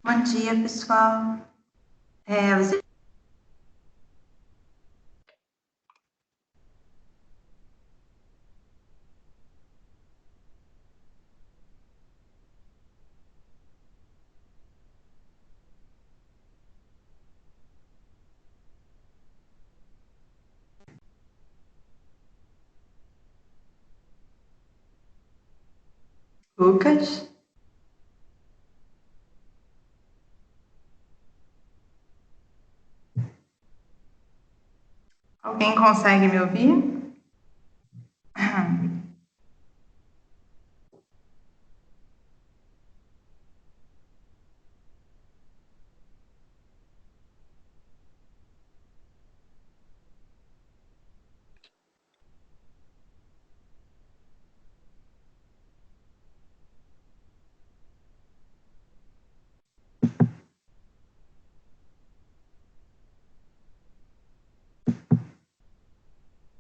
Bom dia, pessoal. Você... Lucas, alguém consegue me ouvir?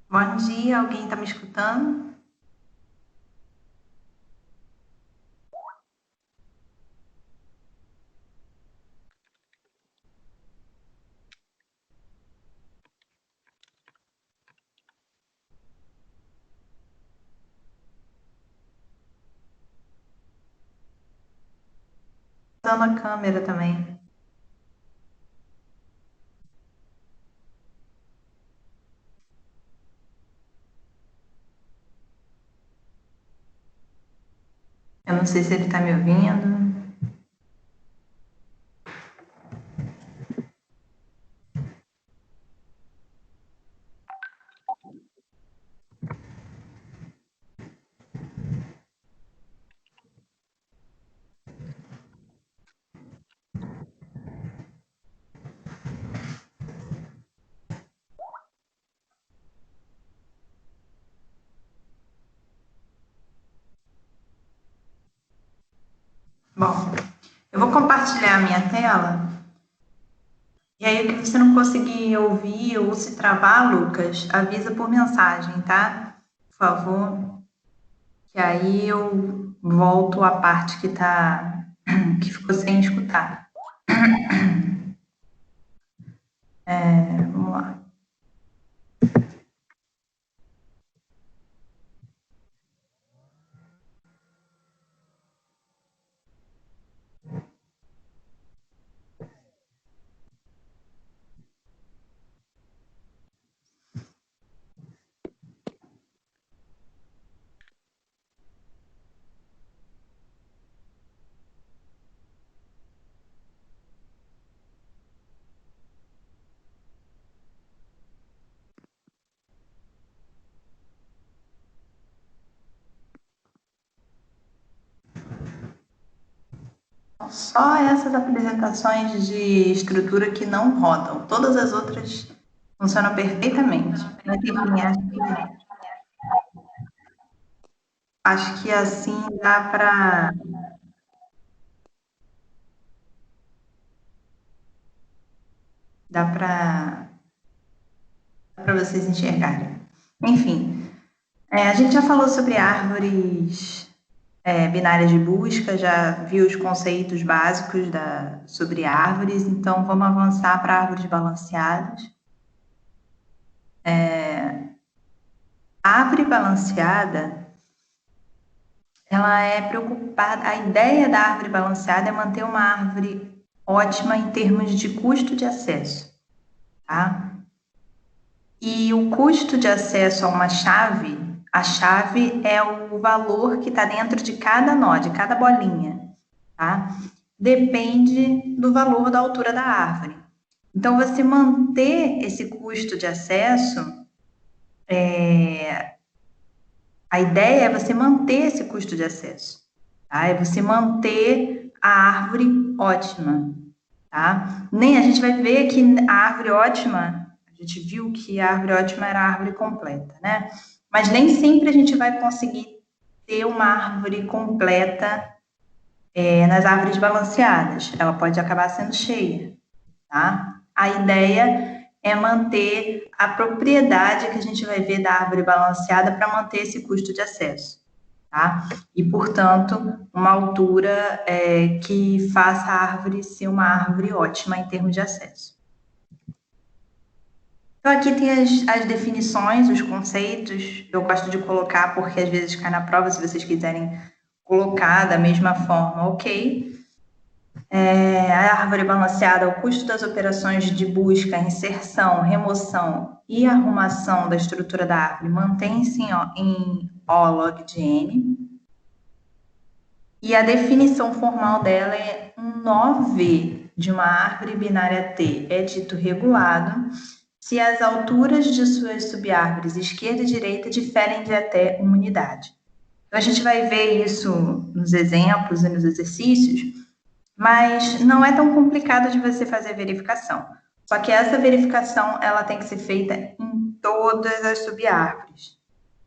Bom dia, alguém está me escutando? Usando a câmera também. Eu não sei se ele está me ouvindo. Bom, eu vou compartilhar a minha tela. E aí, o que você não conseguir ouvir ou se travar, Lucas, avisa por mensagem, tá? Por favor. Que aí eu volto à parte que ficou sem escutar. Vamos lá. Só essas apresentações de estrutura que não rodam. Todas as outras funcionam perfeitamente. Mas, enfim, acho que assim dá para vocês enxergarem. Enfim, a gente já falou sobre árvores binárias de busca, já viu os conceitos básicos sobre árvores, então vamos avançar para árvores balanceadas. A árvore balanceada, ela é preocupada, a ideia da árvore balanceada é manter uma árvore ótima em termos de custo de acesso, tá? E o custo de acesso a uma chave, a chave é o valor que está dentro de cada nó, de cada bolinha, tá? Depende do valor da altura da árvore. Então, você manter esse custo de acesso, a ideia é você manter esse custo de acesso, tá? É você manter a árvore ótima, tá? Nem a gente vai ver que a árvore ótima, a gente viu que a árvore ótima era a árvore completa, né? Mas nem sempre a gente vai conseguir ter uma árvore completa nas árvores balanceadas. Ela pode acabar sendo cheia, tá? A ideia é manter a propriedade que a gente vai ver da árvore balanceada para manter esse custo de acesso. tá? E, portanto, uma altura que faça a árvore ser uma árvore ótima em termos de acesso. Então, aqui tem as definições, os conceitos. Eu gosto de colocar porque às vezes cai na prova, se vocês quiserem colocar da mesma forma, ok. A árvore balanceada, o custo das operações de busca, inserção, remoção e arrumação da estrutura da árvore mantém-se em O log de N. E a definição formal dela é um nó V de uma árvore binária T é dito regulado se as alturas de suas subárvores esquerda e direita diferem de até uma unidade. Então, a gente vai ver isso nos exemplos e nos exercícios, mas não é tão complicado de você fazer a verificação. Só que essa verificação, ela tem que ser feita em todas as subárvores,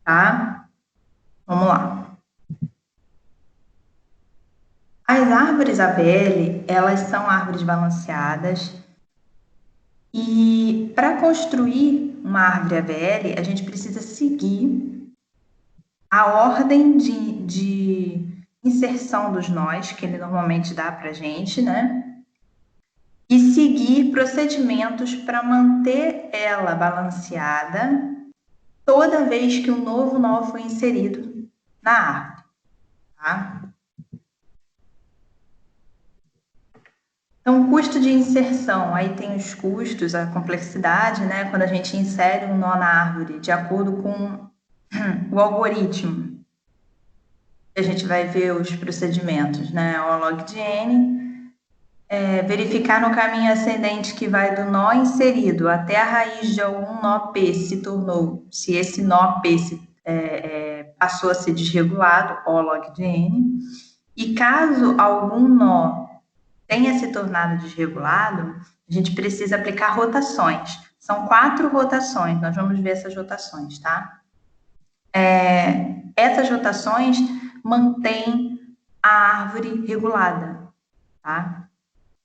tá? Vamos lá. As árvores ABL, elas são árvores balanceadas e para construir uma árvore ABL, a gente precisa seguir a ordem de inserção dos nós, que ele normalmente dá para a gente, né? E seguir procedimentos para manter ela balanceada toda vez que um novo nó foi inserido na árvore, tá? Então, custo de inserção, aí tem os custos, a complexidade, né? Quando a gente insere um nó na árvore de acordo com o algoritmo. A gente vai ver os procedimentos, né? O log de N, verificar no caminho ascendente que vai do nó inserido até a raiz de algum nó P se esse nó P passou a ser desregulado, O log de N, e caso algum nó tenha se tornado desregulado, a gente precisa aplicar rotações. São 4 rotações, nós vamos ver essas rotações, tá? Essas rotações mantêm a árvore regulada, tá?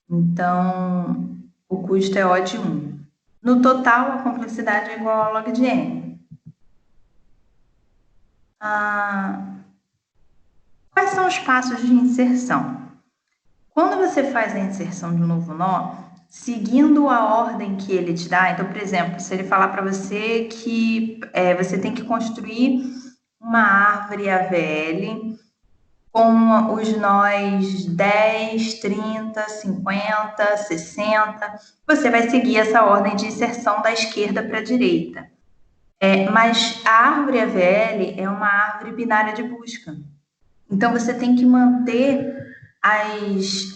Então, o custo é O de 1. No total, a complexidade é igual ao log de N. Quais são os passos de inserção? Quando você faz a inserção de um novo nó, seguindo a ordem que ele te dá, então, por exemplo, se ele falar para você que você tem que construir uma árvore AVL com os nós 10, 30, 50, 60, você vai seguir essa ordem de inserção da esquerda para a direita. Mas a árvore AVL é uma árvore binária de busca. Então, você tem que manter as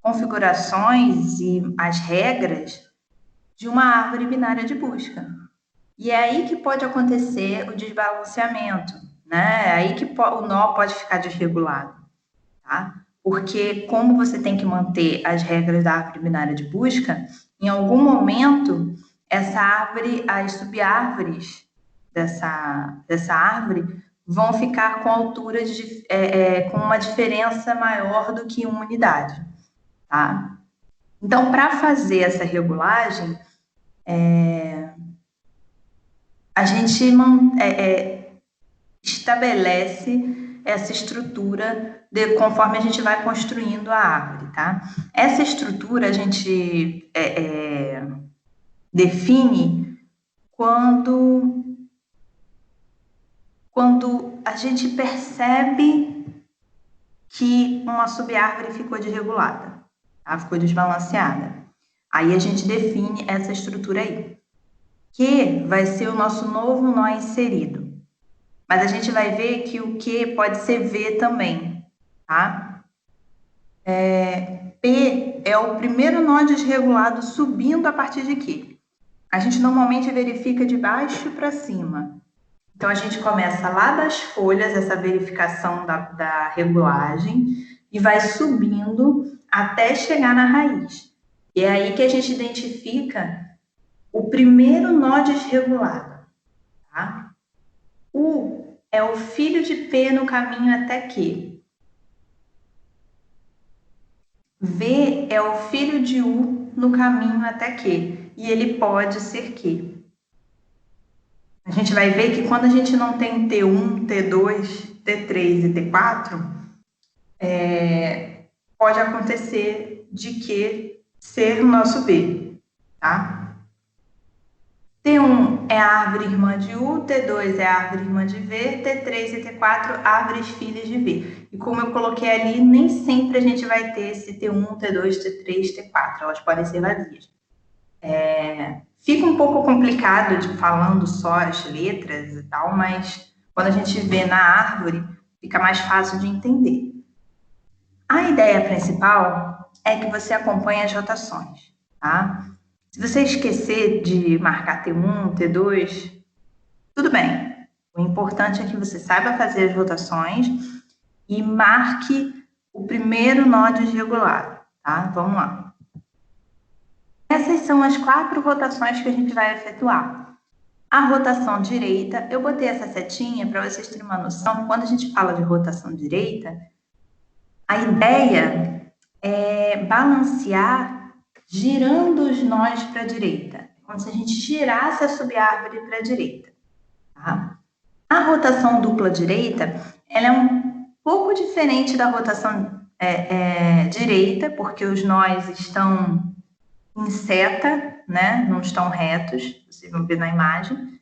configurações e as regras de uma árvore binária de busca. E é aí que pode acontecer o desbalanceamento, né? É aí que o nó pode ficar desregulado, tá? Porque como você tem que manter as regras da árvore binária de busca, em algum momento, essa árvore, as subárvores dessa árvore vão ficar com alturas com uma diferença maior do que uma unidade, tá? Então, para fazer essa regulagem, a gente estabelece essa estrutura conforme a gente vai construindo a árvore, tá? Essa estrutura a gente define quando a gente percebe que uma subárvore ficou desregulada, tá? Ficou desbalanceada. Aí a gente define essa estrutura aí, que vai ser o nosso novo nó inserido. Mas a gente vai ver que o Q pode ser V também, tá? P é o primeiro nó desregulado subindo a partir de Q. A gente normalmente verifica de baixo para cima. Então, a gente começa lá das folhas, essa verificação da regulagem, e vai subindo até chegar na raiz. E é aí que a gente identifica o primeiro nó desregulado, tá? U é o filho de P no caminho até Q. V é o filho de U no caminho até Q. E ele pode ser Q. a gente vai ver que quando a gente não tem T1, T2, T3 e T4, pode acontecer de que ser o nosso V, tá? T1 é a árvore irmã de U, T2 é a árvore irmã de V, T3 e T4, árvores filhas de V. E como eu coloquei ali, nem sempre a gente vai ter esse T1, T2, T3, T4, elas podem ser vazias. Fica um pouco complicado de falando só as letras e tal, mas quando a gente vê na árvore, fica mais fácil de entender. A ideia principal é que você acompanhe as rotações, tá? Se você esquecer de marcar T1, T2, tudo bem. O importante é que você saiba fazer as rotações e marque o primeiro nó desregulado, tá? Vamos lá. Essas são as 4 rotações que a gente vai efetuar. A rotação direita, eu botei essa setinha para vocês terem uma noção. Quando a gente fala de rotação direita, a ideia é balancear girando os nós para a direita. Como se a gente girasse a subárvore para a direita. Tá? A rotação dupla direita, ela é um pouco diferente da rotação direita, porque os nós estão em seta, né? Não estão retos, vocês vão ver na imagem.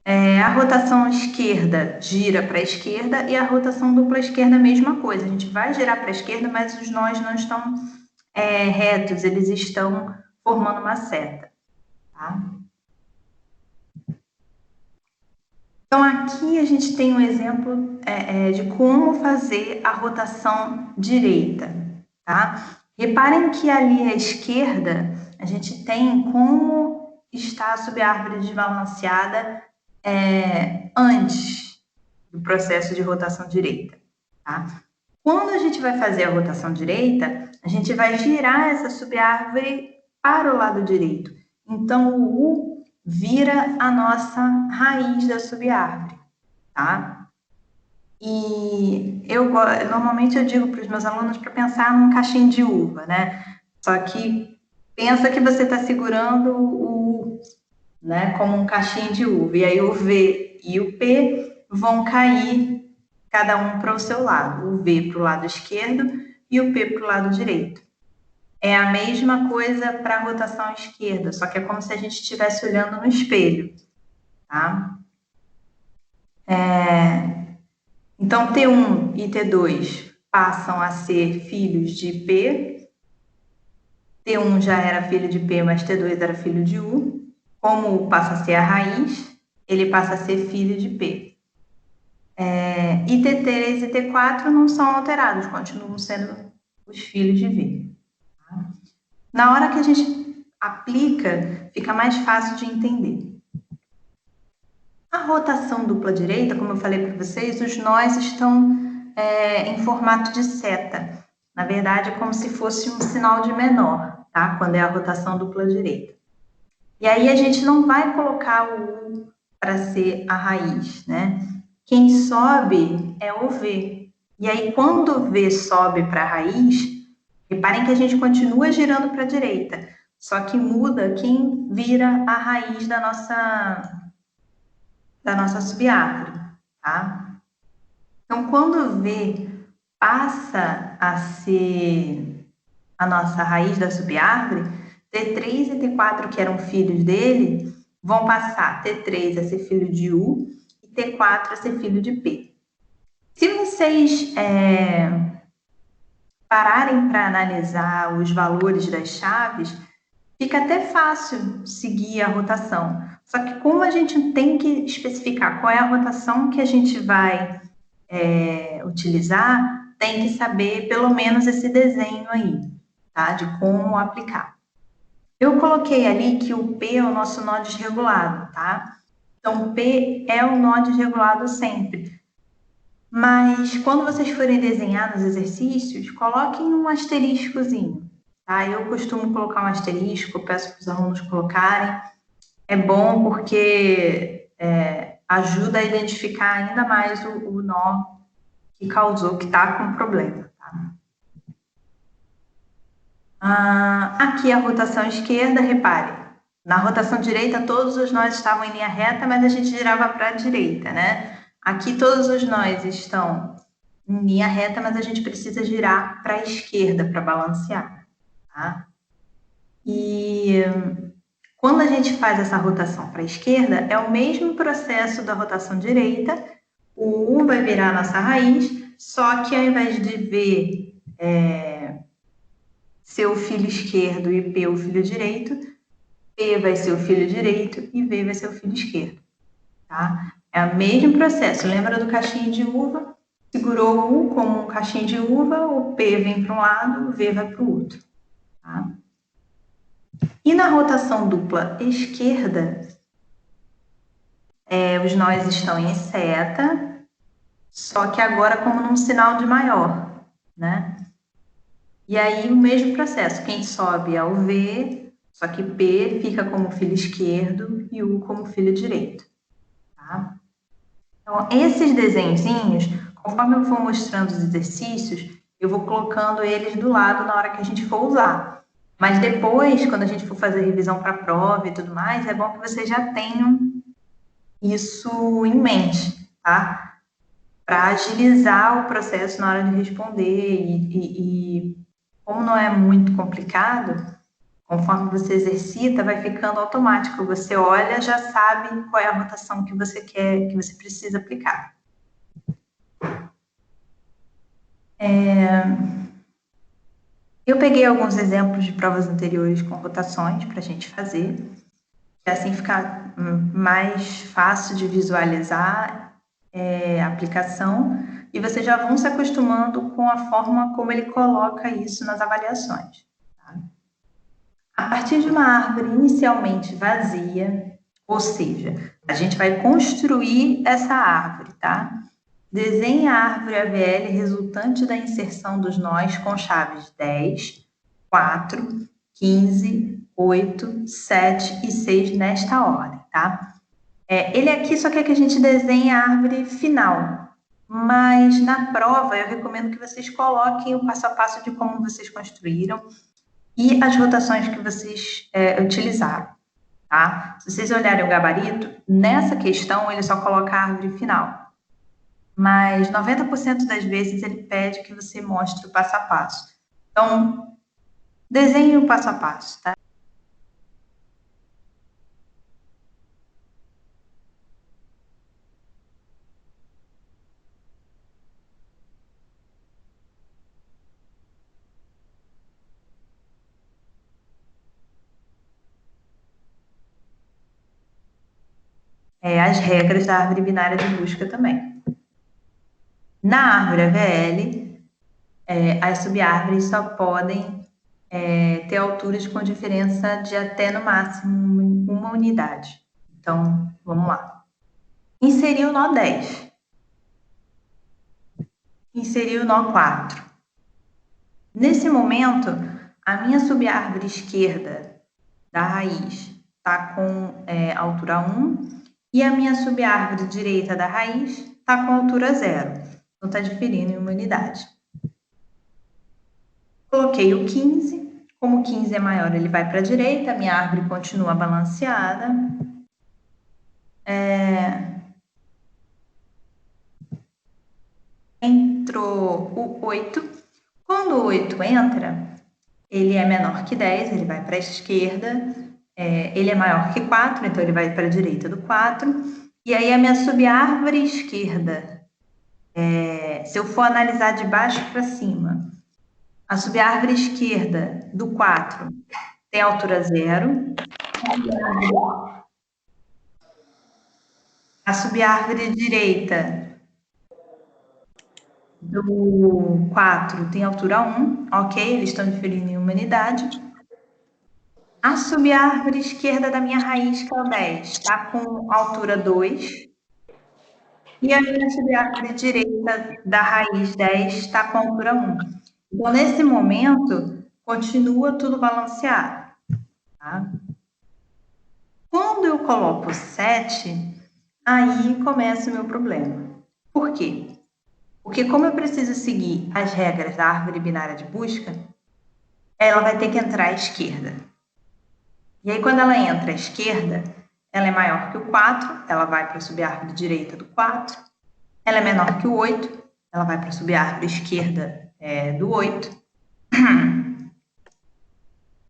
A rotação esquerda gira para a esquerda e a rotação dupla esquerda a mesma coisa. A gente vai girar para a esquerda, mas os nós não estão retos, eles estão formando uma seta. Tá? Então, aqui a gente tem um exemplo de como fazer a rotação direita. Tá? Reparem que ali à esquerda a gente tem como está a subárvore desbalanceada antes do processo de rotação direita. Tá? Quando a gente vai fazer a rotação direita, a gente vai girar essa subárvore para o lado direito. Então, o U vira a nossa raiz da subárvore, tá? E normalmente eu digo para os meus alunos para pensar num cachinho de uva, né? Só que pensa que você está segurando o U, né? Como um cachinho de uva. E aí o V e o P vão cair cada um para o seu lado. O V para o lado esquerdo e o P para o lado direito. É a mesma coisa para a rotação esquerda, só que é como se a gente estivesse olhando no espelho, tá? Então, T1 e T2 passam a ser filhos de P. T1 já era filho de P, mas T2 era filho de U. Como U passa a ser a raiz, ele passa a ser filho de P. E T3 e T4 não são alterados, continuam sendo os filhos de V. Tá? Na hora que a gente aplica, fica mais fácil de entender. A rotação dupla direita, como eu falei para vocês, os nós estão em formato de seta. Na verdade, é como se fosse um sinal de menor, tá? Quando é a rotação dupla direita. E aí a gente não vai colocar o U para ser a raiz, né? Quem sobe é o V. E aí, quando o V sobe para a raiz, reparem que a gente continua girando para a direita, só que muda quem vira a raiz da nossa subárvore, tá? Então, quando o V passa a ser a nossa raiz da subárvore, T3 e T4, que eram filhos dele, vão passar T3 a ser filho de U e T4 a ser filho de P. Se vocês pararem para analisar os valores das chaves, fica até fácil seguir a rotação. Só que como a gente tem que especificar qual é a rotação que a gente vai utilizar, tem que saber pelo menos esse desenho aí, tá? De como aplicar. Eu coloquei ali que o P é o nosso nó desregulado, tá? Então, P é o nó desregulado sempre. Mas, quando vocês forem desenhar nos exercícios, coloquem um asteriscozinho, tá? Eu costumo colocar um asterisco, peço para os alunos colocarem. É bom porque ajuda a identificar ainda mais o nó que causou, que está com problema, tá? Aqui a rotação esquerda, repare, Na rotação direita, todos os nós estavam em linha reta, mas a gente girava para a direita, né? Aqui todos os nós estão em linha reta, mas a gente precisa girar para a esquerda para balancear, tá? E quando a gente faz essa rotação para a esquerda, é o mesmo processo da rotação direita. O U vai virar a nossa raiz, só que ao invés de V ser o filho esquerdo e P o filho direito, P vai ser o filho direito e V vai ser o filho esquerdo, tá? É o mesmo processo. Lembra do caixinho de uva? Segurou o U como um caixinho de uva, o P vem para um lado, o V vai para o outro, tá? E na rotação dupla esquerda, os nós estão em seta, só que agora como num sinal de maior, né? E aí o mesmo processo, quem sobe é o V, só que P fica como filho esquerdo e U como filho direito, tá? Então, esses desenhinhos, conforme eu for mostrando os exercícios, eu vou colocando eles do lado na hora que a gente for usar. Mas depois, quando a gente for fazer revisão para a prova e tudo mais, é bom que vocês já tenham isso em mente, tá? Para agilizar o processo na hora de responder e como não é muito complicado, conforme você exercita, vai ficando automático. Você olha, já sabe qual é a rotação que você quer, que você precisa aplicar. Eu peguei alguns exemplos de provas anteriores com rotações para a gente fazer, para assim ficar mais fácil de visualizar a aplicação, e vocês já vão se acostumando com a forma como ele coloca isso nas avaliações. Tá? A partir de uma árvore inicialmente vazia, ou seja, a gente vai construir essa árvore, tá? Desenhe a árvore AVL resultante da inserção dos nós com chaves 10, 4, 15, 8, 7 e 6 nesta ordem, tá? Ele aqui só quer que a gente desenhe a árvore final, mas na prova eu recomendo que vocês coloquem o passo a passo de como vocês construíram e as rotações que vocês utilizaram, tá? Se vocês olharem o gabarito, nessa questão ele só coloca a árvore final, mas 90% das vezes ele pede que você mostre o passo a passo. Então, desenhe o passo a passo, tá? As regras da árvore binária de busca também. Na árvore AVL, as subárvores só podem ter alturas com diferença de até, no máximo, uma unidade. Então, vamos lá. Inseri o nó 10. Inseri o nó 4. Nesse momento, a minha subárvore esquerda da raiz está com altura 1 e a minha subárvore direita da raiz está com altura 0. Então, está diferindo em uma unidade. Coloquei o 15. Como o 15 é maior, ele vai para a direita, a minha árvore continua balanceada. Entrou o 8. Quando o 8 entra, ele é menor que 10, ele vai para a esquerda. Ele é maior que 4, então ele vai para a direita do 4. E aí a minha subárvore esquerda, se eu for analisar de baixo para cima, a subárvore esquerda do 4 tem altura 0. A subárvore direita do 4 tem altura 1, ok? Eles estão diferindo em uma unidade. A subárvore esquerda da minha raiz, que é o 10, está com altura 2. E a minha subárvore direita da raiz 10 está com altura 1. Então, nesse momento, continua tudo balanceado. Tá? Quando eu coloco 7, aí começa o meu problema. Por quê? Porque como eu preciso seguir as regras da árvore binária de busca, ela vai ter que entrar à esquerda. E aí, quando ela entra à esquerda, ela é maior que o 4, ela vai para a subárvore direita do 4. Ela é menor que o 8, ela vai para a subárvore esquerda do 8.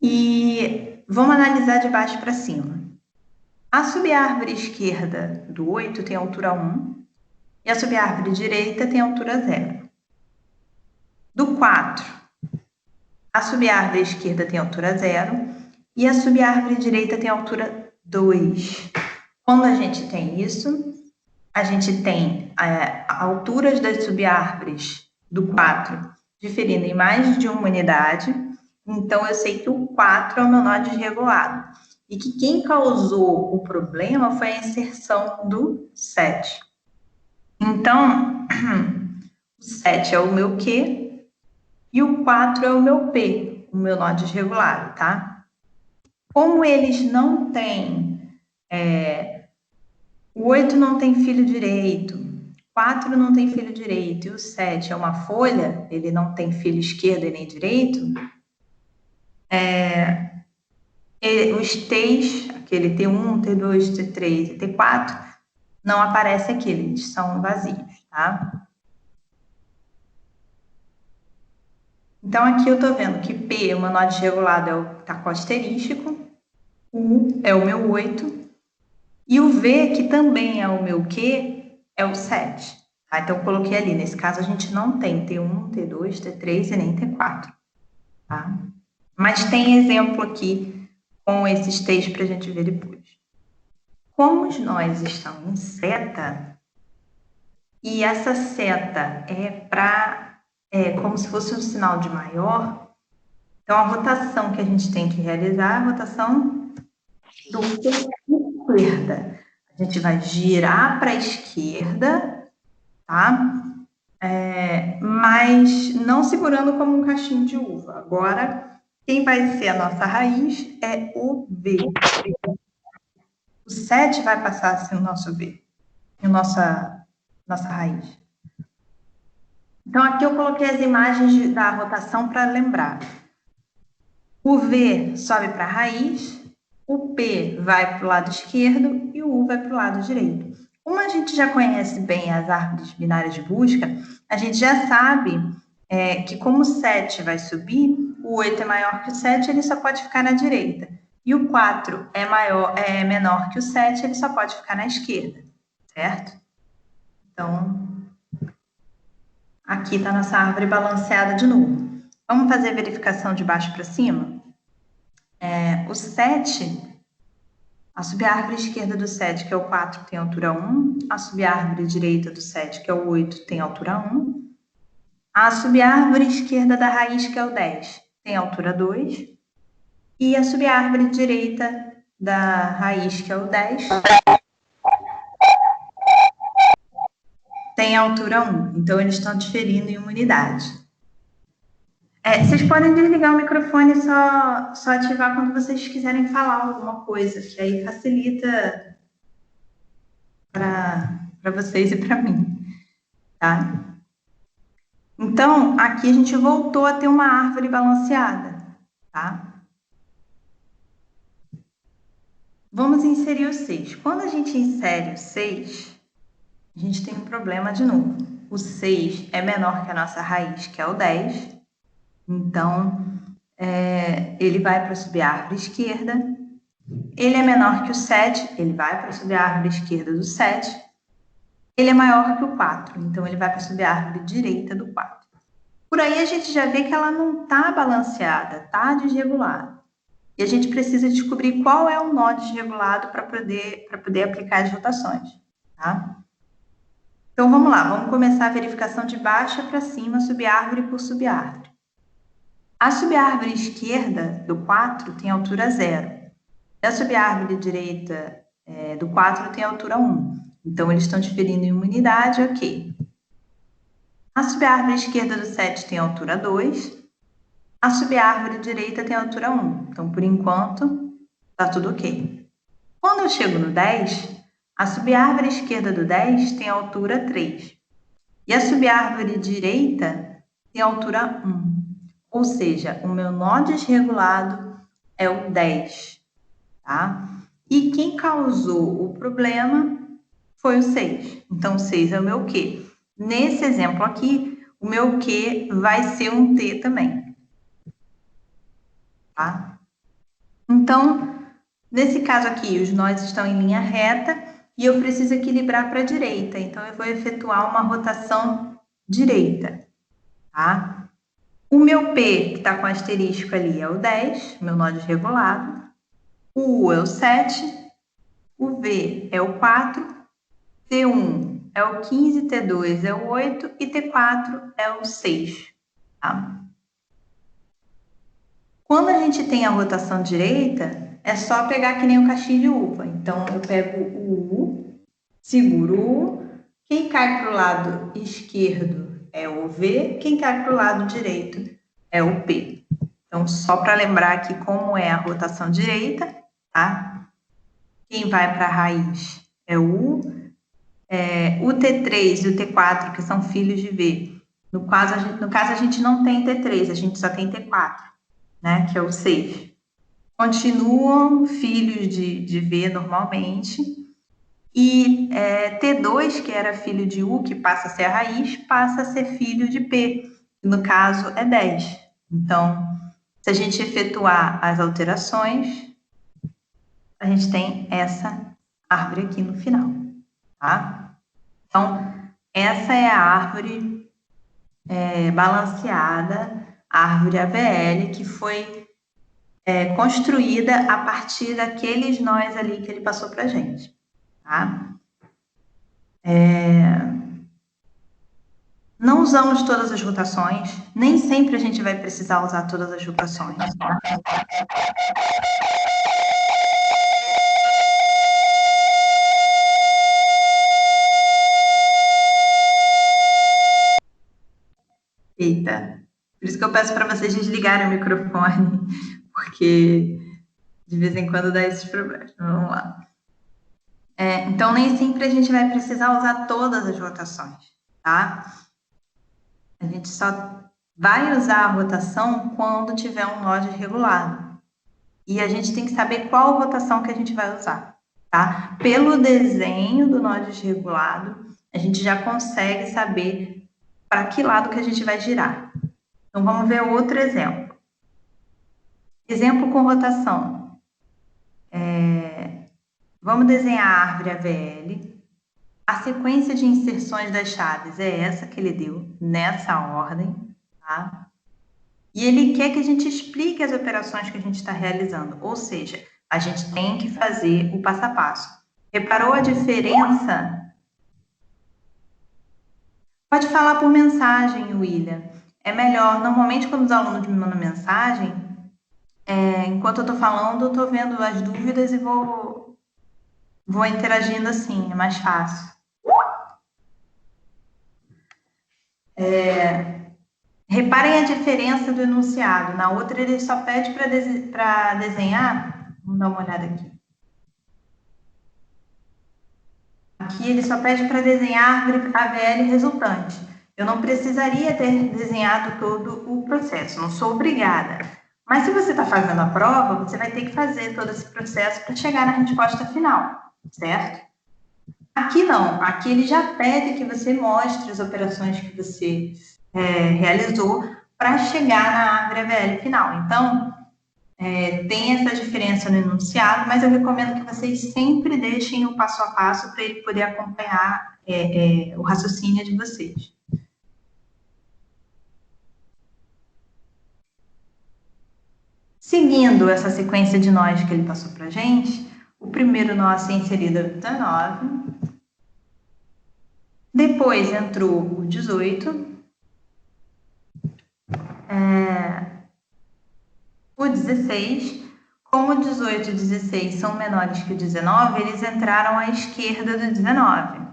E vamos analisar de baixo para cima. A subárvore esquerda do 8 tem altura 1 e a subárvore direita tem altura 0. Do 4, a subárvore esquerda tem altura 0 e a subárvore direita tem altura 2. Quando a gente tem isso, a gente tem alturas das subárvores do 4 diferindo em mais de uma unidade. Então, eu sei que o 4 é o meu nó desregulado. E que quem causou o problema foi a inserção do 7. Então, o 7 é o meu Q e o 4 é o meu P, o meu nó desregulado, tá? Como eles não têm... o 8 não tem filho direito, 4 não tem filho direito e o 7 é uma folha, ele não tem filho esquerdo e nem direito, os T's, aquele T1, T2, T3 e T4, não aparece aqui, eles são vazios, tá? Então, aqui eu estou vendo que P, o meu nó desregulado, está com asterístico, U é o meu 8, e o V, que também é o meu Q, é o 7. Tá? Então, eu coloquei ali, nesse caso, a gente não tem T1, T2, T3 e nem T4. Tá? Mas tem exemplo aqui com esses T's para a gente ver depois. Como os nós estão em seta, e essa seta como se fosse um sinal de maior, então a rotação que a gente tem que realizar é a rotação do esquerda. A gente vai girar para a esquerda, tá? Mas não segurando como um cachinho de uva. Agora, quem vai ser a nossa raiz é o V. O 7 vai passar a ser o nosso V, a nossa raiz. Então, aqui eu coloquei as imagens da rotação para lembrar. O V sobe para a raiz, o P vai para o lado esquerdo e o U vai para o lado direito. Como a gente já conhece bem as árvores binárias de busca, a gente já sabe que como o 7 vai subir, o 8 é maior que o 7, ele só pode ficar na direita. E o 4 é menor que o 7, ele só pode ficar na esquerda, certo? Então, aqui está a nossa árvore balanceada de novo. Vamos fazer a verificação de baixo para cima? O 7, a subárvore esquerda do 7, que é o 4, tem altura 1. A subárvore direita do 7, que é o 8, tem altura 1. A subárvore esquerda da raiz, que é o 10, tem altura 2. E a subárvore direita da raiz, que é o 10, tem altura 1. Então, eles estão diferindo em uma unidade. Vocês podem desligar o microfone e só ativar quando vocês quiserem falar alguma coisa, que aí facilita para vocês e para mim, tá? Então, aqui a gente voltou a ter uma árvore balanceada, tá? Vamos inserir o 6. Quando a gente insere o 6, a gente tem um problema de novo. O 6 é menor que a nossa raiz, que é o 10. Então, ele vai para a subárvore esquerda. Ele é menor que o 7, ele vai para a subárvore esquerda do 7. Ele é maior que o 4, então ele vai para a subárvore direita do 4. Por aí a gente já vê que ela não está balanceada, está desregulada. E a gente precisa descobrir qual é o nó desregulado para poder aplicar as rotações, tá? Então, vamos lá, vamos começar a verificação de baixo para cima, subárvore por subárvore. A subárvore esquerda do 4 tem altura 0. E a subárvore direita do 4 tem altura 1. Então, eles estão diferindo em uma unidade, ok. A subárvore esquerda do 7 tem altura 2. A subárvore direita tem altura 1. Então, por enquanto, está tudo ok. Quando eu chego no 10, a subárvore esquerda do 10 tem altura 3. E a subárvore direita tem altura 1. Ou seja, o meu nó desregulado é o 10. tá? E quem causou o problema foi o 6. Então, o 6 é o meu Q. Nesse exemplo aqui, o meu Q vai ser um T também, tá? Então, nesse caso aqui, os nós estão em linha reta e eu preciso equilibrar para a direita. Então, eu vou efetuar uma rotação direita, tá? O meu P, que está com asterisco ali, é o 10, meu nó desregulado. O U é o 7, o V é o 4, T1 é o 15, T2 é o 8 e T4 é o 6, tá? Quando a gente tem a rotação direita, é só pegar que nem o caixinho de uva. Então, eu pego o U, seguro o U, quem cai para o lado esquerdo é o V, quem cai para o lado direito é o P. Então, só para lembrar aqui como é a rotação direita, tá? Quem vai para a raiz é o U, o T3 e o T4, que são filhos de V. No caso, a gente não tem T3, a gente só tem T4, né? Que é o 6. Continuam filhos de V normalmente. E T2, que era filho de U, que passa a ser a raiz, passa a ser filho de P, que no caso é 10. Então, se a gente efetuar as alterações, a gente tem essa árvore aqui no final, tá? Então, essa é a árvore balanceada, a árvore AVL, que foi construída a partir daqueles nós ali que ele passou para a gente, tá? Não usamos todas as rotações, nem sempre a gente vai precisar usar todas as rotações, tá? Eita, por isso que eu peço para vocês desligarem o microfone, porque de vez em quando dá esses problemas. Vamos lá. Então, nem sempre a gente vai precisar usar todas as rotações, tá? A gente só vai usar a rotação quando tiver um nó desregulado. E a gente tem que saber qual rotação que a gente vai usar, tá? Pelo desenho do nó desregulado, a gente já consegue saber para que lado que a gente vai girar. Então, vamos ver outro exemplo. Exemplo com rotação. Vamos desenhar a árvore AVL. A sequência de inserções das chaves é essa que ele deu, nessa ordem, tá? E ele quer que a gente explique as operações que a gente está realizando, ou seja, a gente tem que fazer o passo a passo. Reparou a diferença? Pode falar por mensagem, William. É melhor, normalmente quando os alunos me mandam mensagem, enquanto eu estou falando, eu estou vendo as dúvidas e vou interagindo assim, é mais fácil. Reparem a diferença do enunciado. Na outra, ele só pede para desenhar. Vamos dar uma olhada aqui. Aqui, ele só pede para desenhar a árvore AVL resultante. Eu não precisaria ter desenhado todo o processo, não sou obrigada. Mas se você está fazendo a prova, você vai ter que fazer todo esse processo para chegar na resposta final, certo? Aqui não, aqui ele já pede que você mostre as operações que você realizou para chegar na árvore AVL final. Então, tem essa diferença no enunciado, mas eu recomendo que vocês sempre deixem o passo a passo para ele poder acompanhar o raciocínio de vocês. Seguindo essa sequência de nós que ele passou para a gente, o primeiro nó a ser inserido é o 19, depois entrou o 18, o 16, como o 18 e o 16 são menores que o 19, eles entraram à esquerda do 19.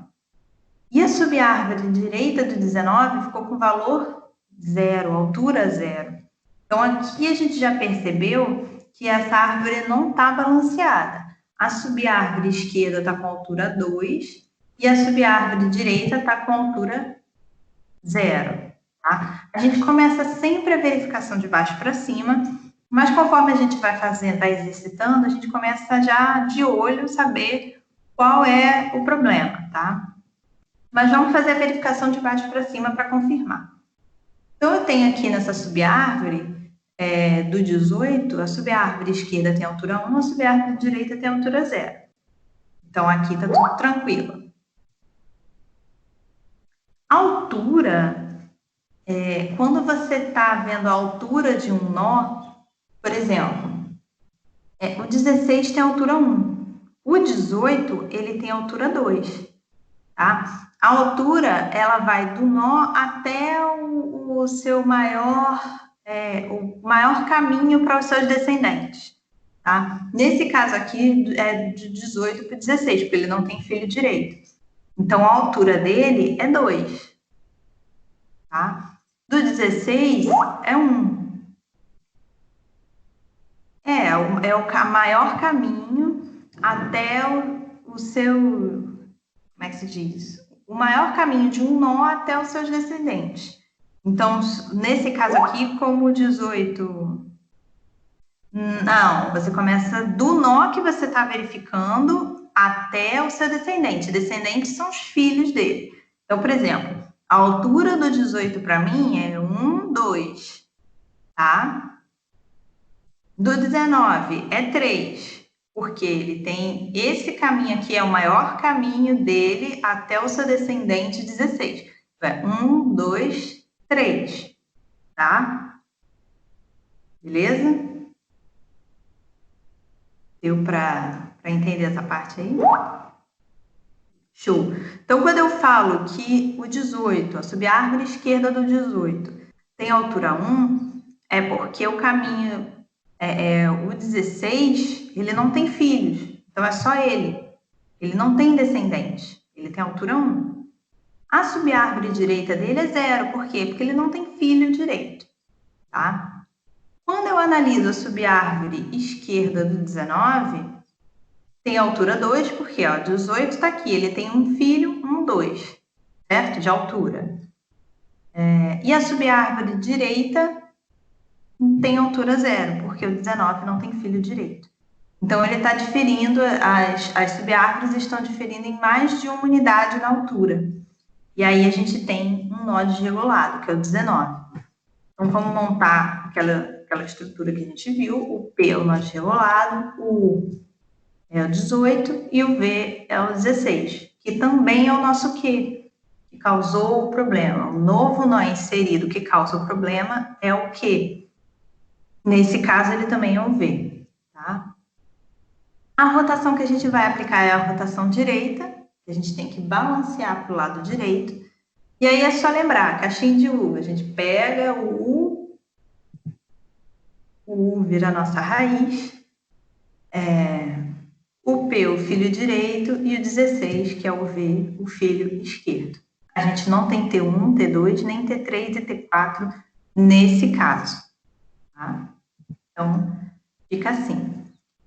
E a subárvore direita do 19 ficou com valor 0, altura 0. Então, aqui a gente já percebeu que essa árvore não está balanceada. A subárvore esquerda está com altura 2 e a subárvore direita está com altura 0. Tá? A gente começa sempre a verificação de baixo para cima. Mas conforme a gente vai fazendo, vai exercitando, a gente começa já de olho saber qual é o problema, tá? Mas vamos fazer a verificação de baixo para cima para confirmar. Então, eu tenho aqui nessa subárvore do 18, a subárvore esquerda tem altura 1, a subárvore direita tem altura 0. Então, aqui está tudo tranquilo. A altura, quando você está vendo a altura de um nó, por exemplo, o 16 tem altura 1, o 18 ele tem altura 2, tá? A altura, ela vai do nó até o seu maior, o maior caminho para os seus descendentes, tá? Nesse caso aqui, é de 18 para 16, porque ele não tem filho direito. Então, a altura dele é 2, tá? Do 16 é 1. É o maior caminho até o seu... Como é que se diz? O maior caminho de um nó até os seus descendentes. Então, nesse caso aqui, como o 18... Não, você começa do nó que você está verificando até o seu descendente. Descendentes são os filhos dele. Então, por exemplo, a altura do 18 para mim é 1, 2, tá? Do 19 é 3, porque ele tem esse caminho aqui, é o maior caminho dele até o seu descendente 16. Então, é 1, 2, 3, tá? Beleza? Deu para entender essa parte aí? Show! Então, quando eu falo que o 18, a subárvore esquerda do 18, tem altura 1, é porque o caminho, o 16, ele não tem filhos, então é só ele. Ele não tem descendente, ele tem altura 1. A subárvore direita dele é 0, por quê? Porque ele não tem filho direito, tá? Quando eu analiso a subárvore esquerda do 19, tem altura 2, porque o 18 está aqui, ele tem um filho, 1, 2, certo? De altura. E a subárvore direita tem altura 0, porque o 19 não tem filho direito. Então, ele está diferindo, as subárvores estão diferindo em mais de uma unidade na altura. E aí, a gente tem um nó desregulado, que é o 19. Então, vamos montar aquela estrutura que a gente viu. O P é o nó desregulado, o U é o 18 e o V é o 16, que também é o nosso Q, que causou o problema. O novo nó inserido que causa o problema é o Q. Nesse caso, ele também é o V, tá? A rotação que a gente vai aplicar é a rotação direita, que a gente tem que balancear para o lado direito. E aí é só lembrar, caixinha de U, a gente pega o U vira a nossa raiz, o P, o filho direito, e o 16, que é o V, o filho esquerdo. A gente não tem T1, T2, nem T3 e T4 nesse caso, tá? Então, fica assim.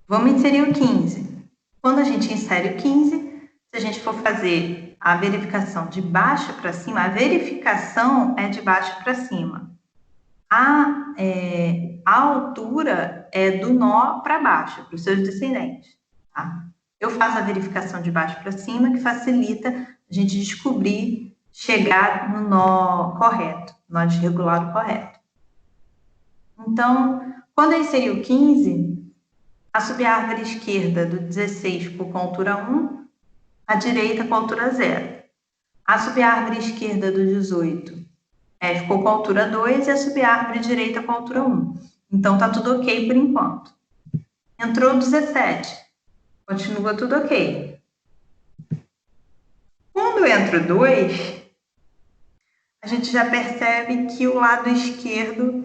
Vamos inserir o 15. Quando a gente insere o 15, se a gente for fazer a verificação de baixo para cima, a verificação é de baixo para cima. A altura é do nó para baixo, para os seus descendentes. Tá? Eu faço a verificação de baixo para cima, que facilita a gente descobrir, chegar no nó correto, nó desregulado correto. Então, quando eu inseri o 15, a subárvore esquerda do 16 ficou com altura 1, a direita com altura 0. A subárvore esquerda do 18 ficou com altura 2 e a subárvore direita com altura 1. Então, tá tudo ok por enquanto. Entrou o 17. Continua tudo ok. Quando entra o 2, a gente já percebe que o lado esquerdo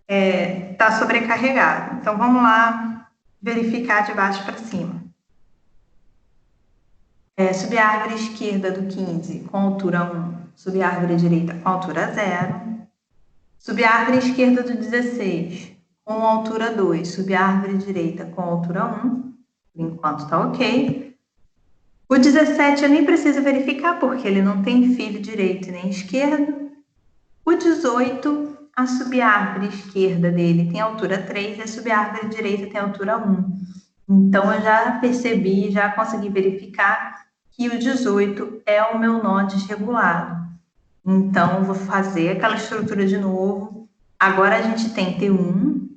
está sobrecarregado. Então, vamos lá verificar de baixo para cima. Subárvore esquerda do 15 com altura 1, subárvore direita com altura 0. Subárvore esquerda do 16 com altura 2, subárvore direita com altura 1. Por enquanto está ok. O 17 eu nem preciso verificar, porque ele não tem filho direito nem esquerdo. O 18, a subárvore esquerda dele tem altura 3 e a subárvore direita tem altura 1. Então, eu já percebi, já consegui verificar que o 18 é o meu nó desregulado. Então, eu vou fazer aquela estrutura de novo. Agora, a gente tem T1,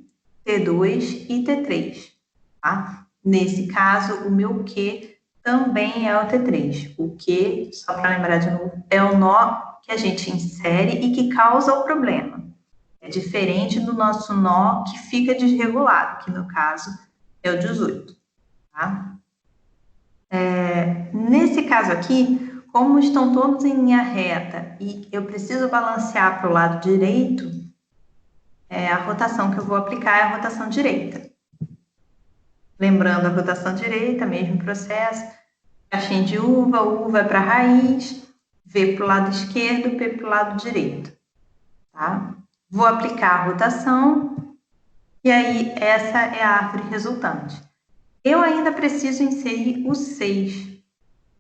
T2 e T3. Tá? Nesse caso, o meu Q também é o T3. O Q, só para lembrar de novo, é o nó que a gente insere e que causa o problema. É diferente do nosso nó que fica desregulado, que no caso é o 18. Tá? Nesse caso aqui, como estão todos em linha reta e eu preciso balancear para o lado direito, a rotação que eu vou aplicar é a rotação direita. Lembrando a rotação direita, mesmo processo, caixinha de uva, uva é para a raiz, V para o lado esquerdo, P para o lado direito. Tá? Vou aplicar a rotação e aí essa é a árvore resultante. Eu ainda preciso inserir o 6.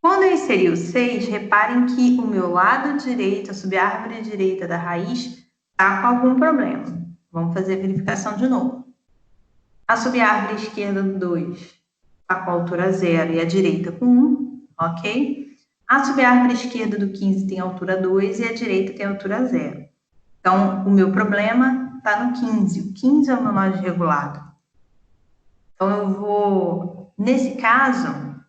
Quando eu inserir o 6, reparem que o meu lado direito, a subárvore direita da raiz, está com algum problema. Vamos fazer a verificação de novo. A subárvore esquerda do 2 está com a altura 0 e a direita com 1, ok? A subárvore esquerda do 15 tem altura 2 e a direita tem altura 0. Então, o meu problema está no 15. O 15 é o meu nó desregulado. Então, eu vou, nesse caso,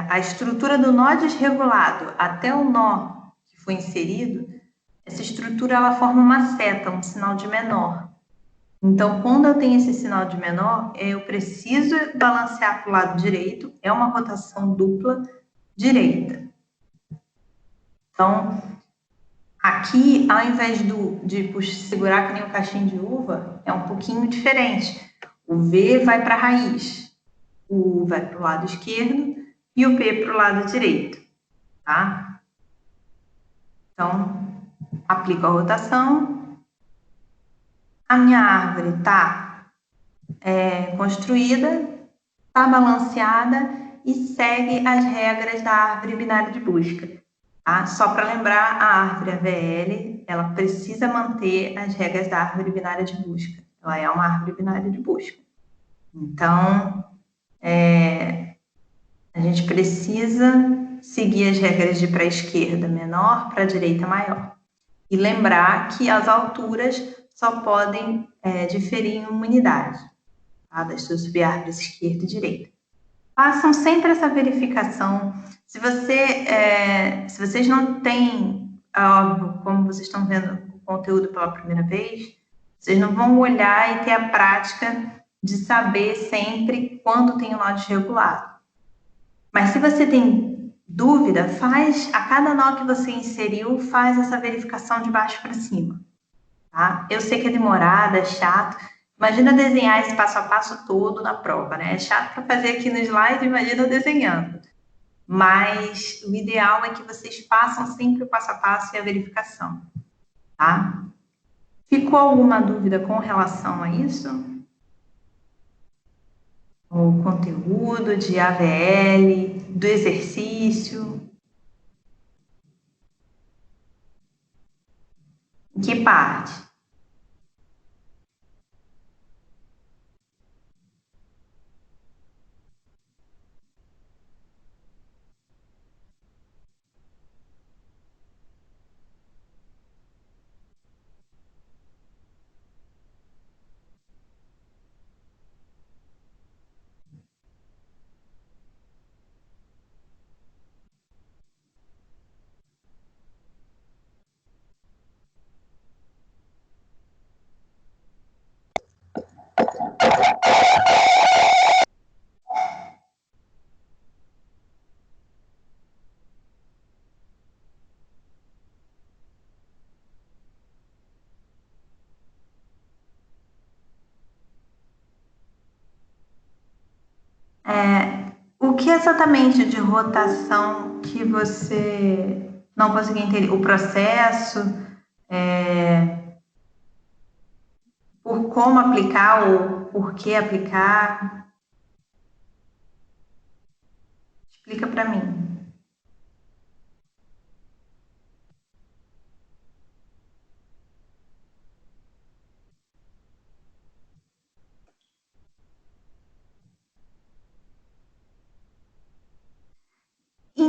a estrutura do nó desregulado até o nó que foi inserido, essa estrutura ela forma uma seta, um sinal de menor. Então, quando eu tenho esse sinal de menor, eu preciso balancear para o lado direito, é uma rotação dupla direita. Então, aqui, ao invés de segurar que nem um caixinho de uva, é um pouquinho diferente. O V vai para a raiz, o U vai para o lado esquerdo e o P para o lado direito, tá? Então, aplico a rotação. A minha árvore está construída, está balanceada e segue as regras da árvore binária de busca. Tá? Só para lembrar, a árvore AVL, ela precisa manter as regras da árvore binária de busca. Ela é uma árvore binária de busca. Então, a gente precisa seguir as regras de para a esquerda menor, para a direita maior. E lembrar que as alturas só podem diferir em uma unidade, tá? Das suas subárvores esquerda e direita. Façam sempre essa verificação. Se vocês não têm, óbvio, como vocês estão vendo o conteúdo pela primeira vez, vocês não vão olhar e ter a prática de saber sempre quando tem o nó desregulado. Mas se você tem dúvida, faz a cada nó que você inseriu, faz essa verificação de baixo para cima. Tá? Eu sei que é demorado, é chato. Imagina desenhar esse passo a passo todo na prova, né? É chato para fazer aqui no slide, imagina desenhando. Mas o ideal é que vocês façam sempre o passo a passo e a verificação, tá? Ficou alguma dúvida com relação a isso? O conteúdo de AVL, do exercício? Em que parte? O que exatamente de rotação que você não conseguiu entender? O processo, por como aplicar ou por que aplicar? Explica para mim. .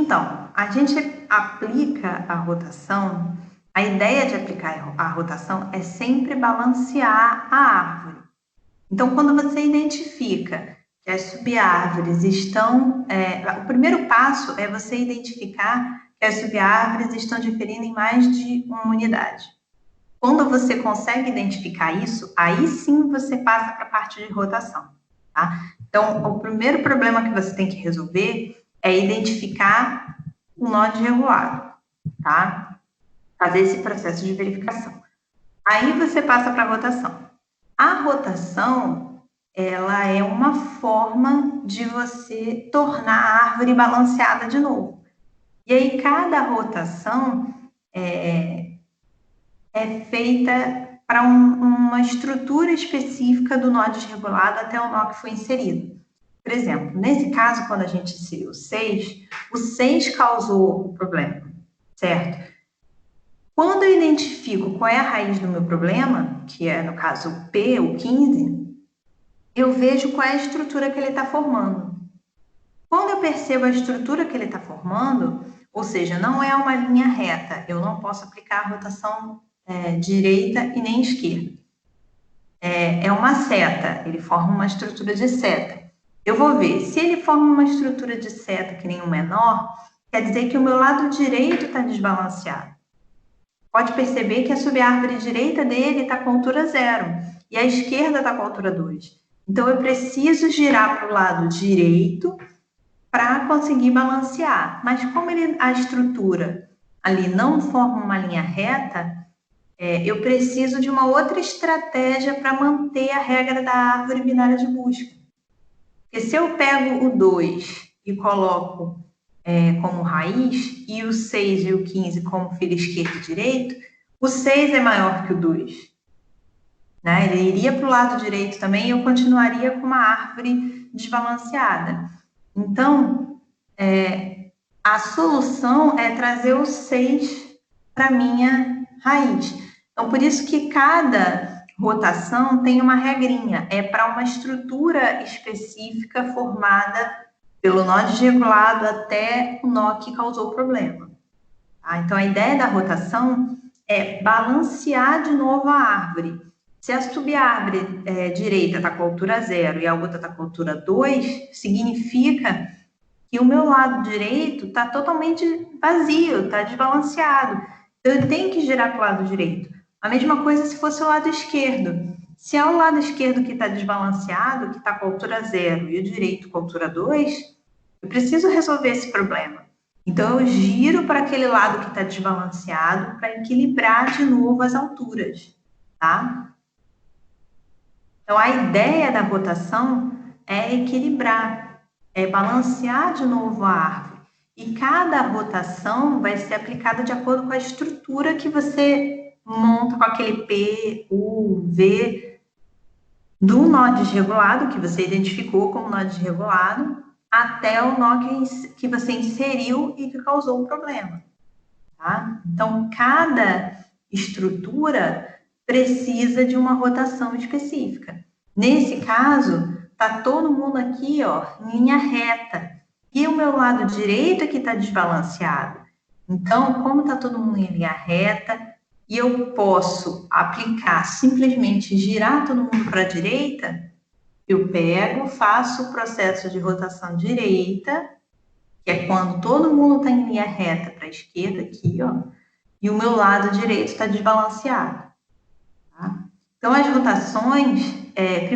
Então, a gente aplica a rotação, a ideia de aplicar a rotação é sempre balancear a árvore. Então, quando você identifica que as subárvores estão... o primeiro passo é você identificar que as subárvores estão diferindo em mais de uma unidade. Quando você consegue identificar isso, aí sim você passa para a parte de rotação, tá? Então, o primeiro problema que você tem que resolver é identificar o nó desregulado, tá? Fazer esse processo de verificação. Aí você passa para a rotação. A rotação, ela é uma forma de você tornar a árvore balanceada de novo. E aí, cada rotação é feita para uma estrutura específica do nó desregulado até o nó que foi inserido. Por exemplo, nesse caso, quando a gente inseriu o 6 causou o problema, certo? Quando eu identifico qual é a raiz do meu problema, que é, no caso, o P, o 15, eu vejo qual é a estrutura que ele está formando. Quando eu percebo a estrutura que ele está formando, ou seja, não é uma linha reta, eu não posso aplicar a rotação direita e nem esquerda. É uma seta, ele forma uma estrutura de seta. Eu vou ver, se ele forma uma estrutura de seta que nem o menor, quer dizer que o meu lado direito está desbalanceado. Pode perceber que a subárvore direita dele está com altura 0 e a esquerda está com altura 2. Então, eu preciso girar para o lado direito para conseguir balancear. Mas como a estrutura ali não forma uma linha reta, eu preciso de uma outra estratégia para manter a regra da árvore binária de busca. Porque se eu pego o 2 e coloco como raiz, e o 6 e o 15 como filho esquerdo e direito, o 6 é maior que o 2. Né? Ele iria para o lado direito também e eu continuaria com uma árvore desbalanceada. Então, a solução é trazer o 6 para a minha raiz. Então, por isso que cada rotação tem uma regrinha, é para uma estrutura específica formada pelo nó desregulado até o nó que causou o problema. Tá? Então, a ideia da rotação é balancear de novo a árvore. Se a subárvore direita está com altura 0 e a outra está com altura 2, significa que o meu lado direito está totalmente vazio, está desbalanceado. Então, eu tenho que girar para o lado direito. A mesma coisa se fosse o lado esquerdo. Se é o lado esquerdo que está desbalanceado, que está com altura 0, e o direito com altura 2, eu preciso resolver esse problema. Então, eu giro para aquele lado que está desbalanceado para equilibrar de novo as alturas, tá? Então, a ideia da rotação é equilibrar, é balancear de novo a árvore. E cada rotação vai ser aplicada de acordo com a estrutura que você monta com aquele P, U, V, do nó desregulado, que você identificou como nó desregulado, até o nó que você inseriu e que causou o problema. Tá? Então, cada estrutura precisa de uma rotação específica. Nesse caso, está todo mundo aqui, ó, em linha reta. E o meu lado direito é que está desbalanceado. Então, como está todo mundo em linha reta, e eu posso aplicar, simplesmente girar todo mundo para a direita, eu pego, faço o processo de rotação direita, que é quando todo mundo está em linha reta para a esquerda aqui, ó, e o meu lado direito está desbalanceado. Tá? Então, as rotações, o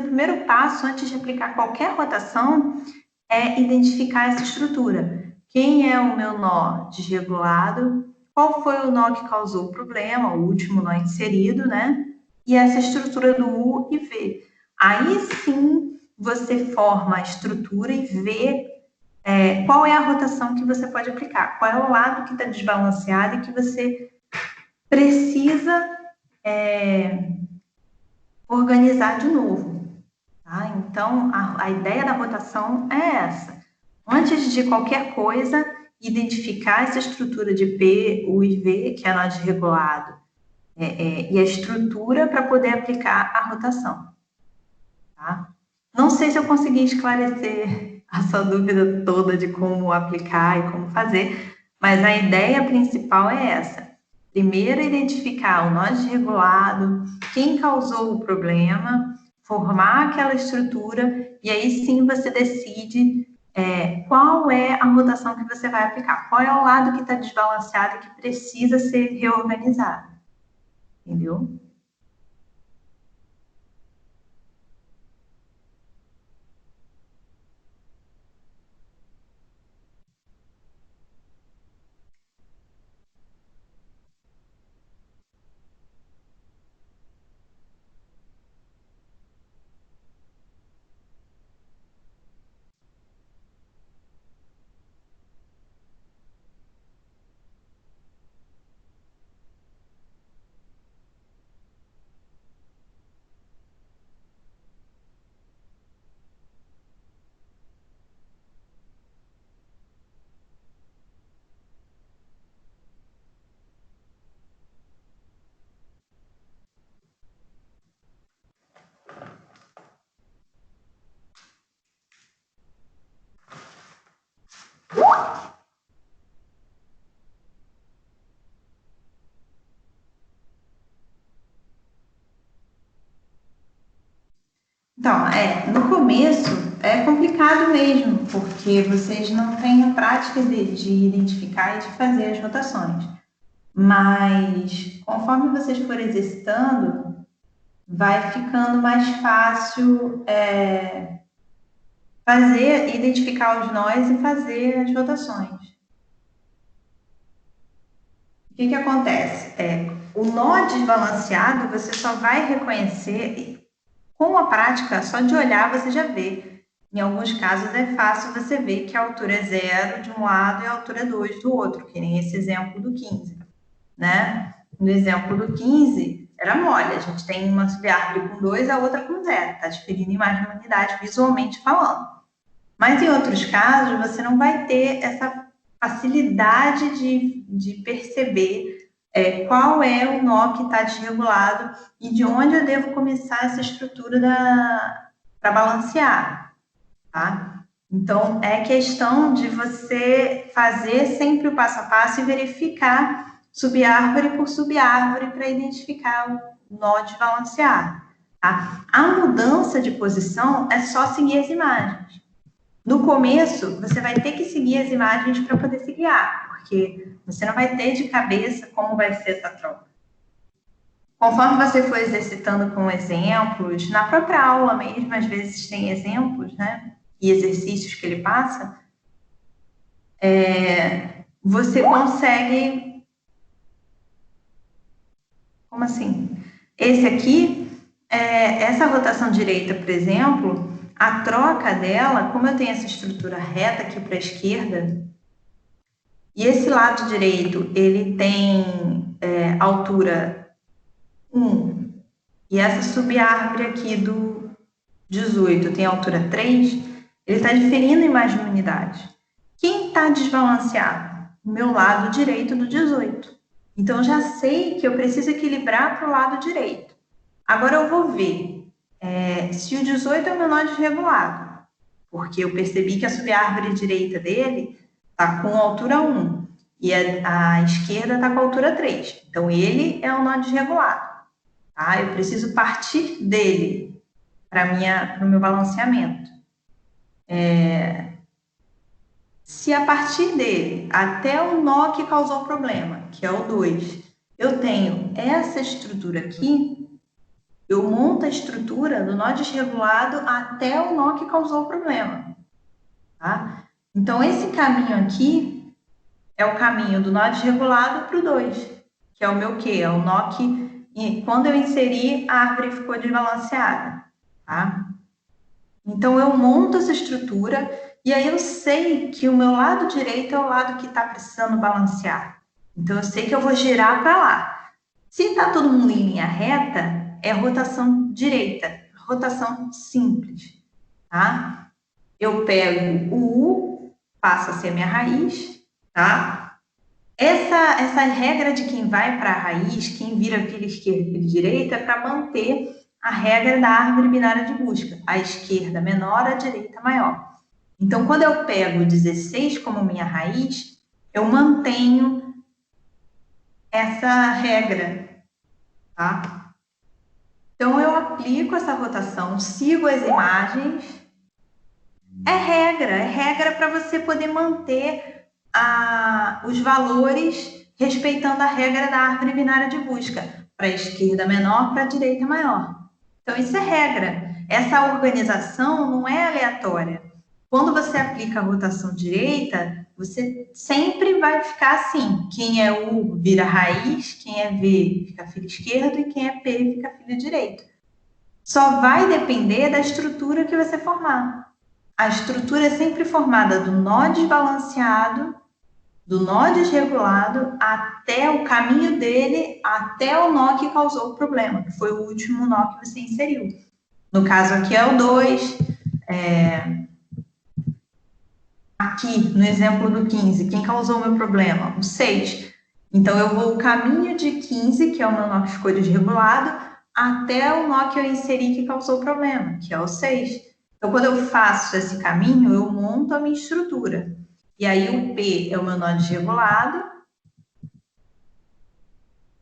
primeiro passo antes de aplicar qualquer rotação é identificar essa estrutura. Quem é o meu nó desregulado? Qual foi o nó que causou o problema? O último nó inserido, né? E essa estrutura do U e V. Aí sim você forma a estrutura e vê qual é a rotação que você pode aplicar, qual é o lado que está desbalanceado e que você precisa organizar de novo. Tá? Então, a ideia da rotação é essa. Antes de qualquer coisa, identificar essa estrutura de P, U e V, que é nó desregulado, e a estrutura para poder aplicar a rotação. Tá? Não sei se eu consegui esclarecer a sua dúvida toda de como aplicar e como fazer, mas a ideia principal é essa. Primeiro, identificar o nó desregulado, quem causou o problema, formar aquela estrutura, e aí sim você decide qual é a rotação que você vai aplicar, qual é o lado que está desbalanceado e que precisa ser reorganizado. Entendeu? Então, no começo é complicado mesmo, porque vocês não têm a prática de identificar e de fazer as rotações. Mas conforme vocês forem exercitando, vai ficando mais fácil identificar os nós e fazer as rotações. O que acontece? O nó desbalanceado você só vai reconhecer com a prática, só de olhar você já vê. Em alguns casos é fácil você ver que a altura é 0 de um lado e a altura é 2 do outro, que nem esse exemplo do 15, né? No exemplo do 15, era mole, a gente tem uma subárvore com 2, a outra com 0, está diferindo em mais de uma unidade visualmente falando. Mas em outros casos, você não vai ter essa facilidade de perceber qual é o nó que está desregulado e de onde eu devo começar essa estrutura para balancear, tá? Então, é questão de você fazer sempre o passo a passo e verificar subárvore por subárvore para identificar o nó desbalanceado, tá? A mudança de posição é só seguir as imagens. No começo, você vai ter que seguir as imagens para poder se guiar, porque você não vai ter de cabeça como vai ser essa troca. Conforme você for exercitando com exemplos, na própria aula mesmo, às vezes tem exemplos, né? E exercícios que ele passa, você consegue. Como assim? Esse aqui, essa rotação direita, por exemplo, a troca dela, como eu tenho essa estrutura reta aqui para a esquerda, e esse lado direito, ele tem altura 1, e essa subárvore aqui do 18 tem altura 3, ele está diferindo em mais de uma unidade. Quem está desbalanceado? O meu lado direito do 18. Então, eu já sei que eu preciso equilibrar para o lado direito. Agora, eu vou ver se o 18 é o meu nó desregulado, porque eu percebi que a subárvore direita dele está com altura 1 e a esquerda está com altura 3. Então, ele é o nó desregulado. Tá? Eu preciso partir dele para o meu balanceamento. Se a partir dele até o nó que causou o problema, que é o 2, eu tenho essa estrutura aqui, eu monto a estrutura do nó desregulado até o nó que causou o problema. Tá? Então, esse caminho aqui é o caminho do nó desregulado para o 2, que é o meu quê? É o nó que, quando eu inseri, a árvore ficou desbalanceada. Tá? Então, eu monto essa estrutura e aí eu sei que o meu lado direito é o lado que está precisando balancear. Então, eu sei que eu vou girar para lá. Se está todo mundo em linha reta, é rotação direita, rotação simples, tá? Eu pego o U, passa a ser a minha raiz, tá? Essa regra de quem vai para a raiz, quem vira vira esquerda e vira direita, é para manter a regra da árvore binária de busca. A esquerda menor, a direita maior. Então, quando eu pego 16 como minha raiz, eu mantenho essa regra, tá? Então, eu aplico essa rotação, sigo as imagens. É regra para você poder manter os valores respeitando a regra da árvore binária de busca, para a esquerda menor, para a direita maior. Então, isso é regra. Essa organização não é aleatória. Quando você aplica a rotação direita, você sempre vai ficar assim. Quem é U vira raiz, quem é V fica filho esquerdo e quem é P fica filho direito. Só vai depender da estrutura que você formar. A estrutura é sempre formada do nó desbalanceado, do nó desregulado, até o caminho dele, até o nó que causou o problema, que foi o último nó que você inseriu. No caso aqui é o 2, aqui no exemplo do 15, quem causou o meu problema? O 6. Então eu vou o caminho de 15, que é o meu nó que ficou desregulado, até o nó que eu inseri que causou o problema, que é o 6. Então, quando eu faço esse caminho, eu monto a minha estrutura. E aí, o P é o meu nó desregulado.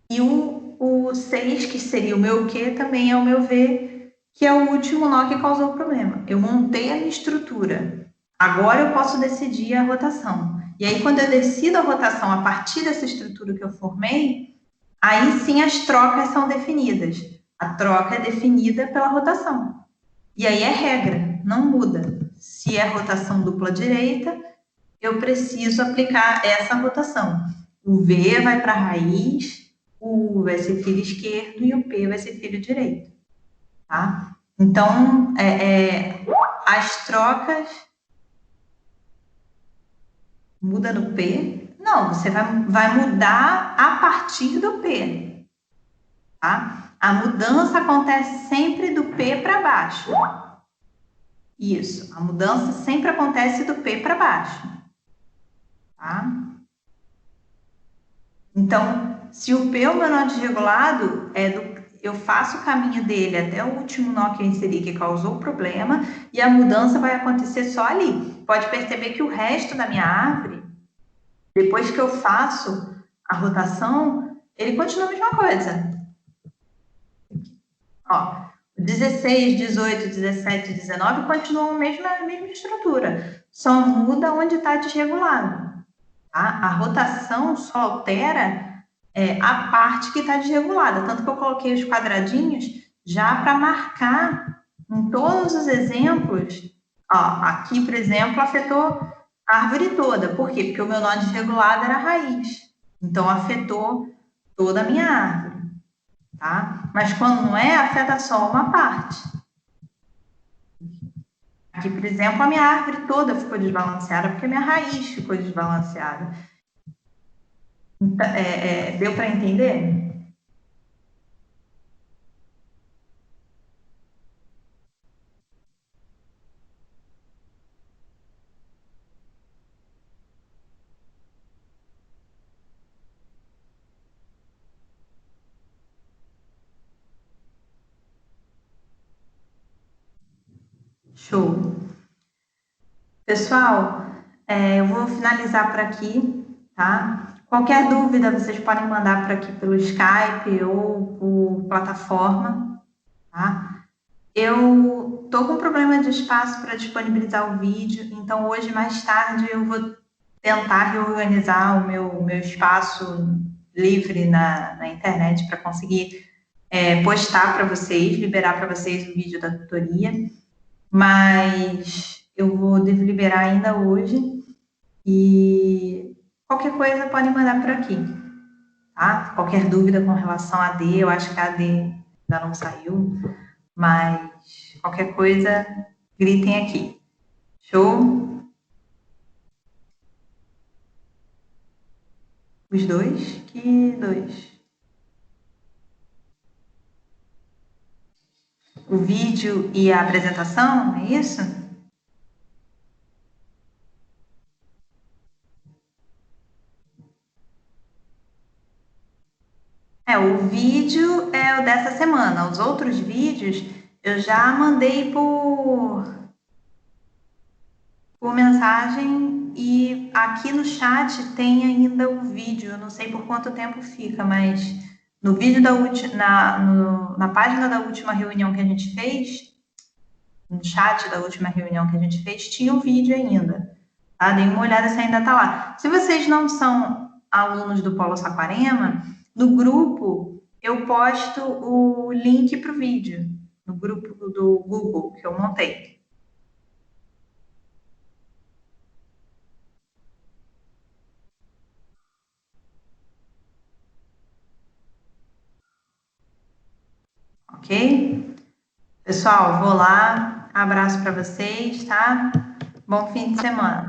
E o 6, que seria o meu Q, também é o meu V, que é o último nó que causou o problema. Eu montei a minha estrutura. Agora eu posso decidir a rotação. E aí, quando eu decido a rotação a partir dessa estrutura que eu formei, aí sim as trocas são definidas. A troca é definida pela rotação. E aí é regra, não muda. Se é rotação dupla direita, eu preciso aplicar essa rotação. O V vai para a raiz, o U vai ser filho esquerdo e o P vai ser filho direito. Tá? Então, as trocas... Muda no P? Não, você vai mudar a partir do P. Tá? A mudança acontece sempre do P para baixo. Isso, a mudança sempre acontece do P para baixo. Tá? Então, se o P é o meu nó desregulado, eu faço o caminho dele até o último nó que eu inseri, que causou o problema, e a mudança vai acontecer só ali. Pode perceber que o resto da minha árvore, depois que eu faço a rotação, ele continua a mesma coisa. Ó, 16, 18, 17, 19 continuam a mesma estrutura, só muda onde está desregulado. Tá? A rotação só altera a parte que está desregulada, tanto que eu coloquei os quadradinhos já para marcar em todos os exemplos. Ó, aqui, por exemplo, afetou a árvore toda. Por quê? Porque o meu nó desregulado era a raiz. Então, afetou toda a minha árvore. Tá? Mas quando não é, afeta só uma parte. Aqui, por exemplo, a minha árvore toda ficou desbalanceada porque a minha raiz ficou desbalanceada. Deu para entender? Show. Pessoal, eu vou finalizar por aqui, tá? Qualquer dúvida, vocês podem mandar por aqui pelo Skype ou por plataforma, tá? Eu tô com problema de espaço para disponibilizar o vídeo, então hoje, mais tarde, eu vou tentar reorganizar o meu espaço livre na internet para conseguir postar para vocês, liberar para vocês o vídeo da tutoria, mas devo liberar ainda hoje e qualquer coisa podem mandar por aqui, tá? Qualquer dúvida com relação a AD, eu acho que a AD ainda não saiu, mas qualquer coisa, gritem aqui. Show? Os dois? Que dois? O vídeo e a apresentação, é isso? O vídeo é o dessa semana. Os outros vídeos eu já mandei por por mensagem, e aqui no chat tem ainda o vídeo. Eu não sei por quanto tempo fica, mas no vídeo na página da última reunião que a gente fez, no chat da última reunião que a gente fez, tinha o vídeo ainda. Tá? Dei uma olhada se ainda está lá. Se vocês não são alunos do Polo Saquarema, no grupo eu posto o link para o vídeo, no grupo do Google que eu montei. Ok? Pessoal, vou lá. Abraço para vocês, tá? Bom fim de semana.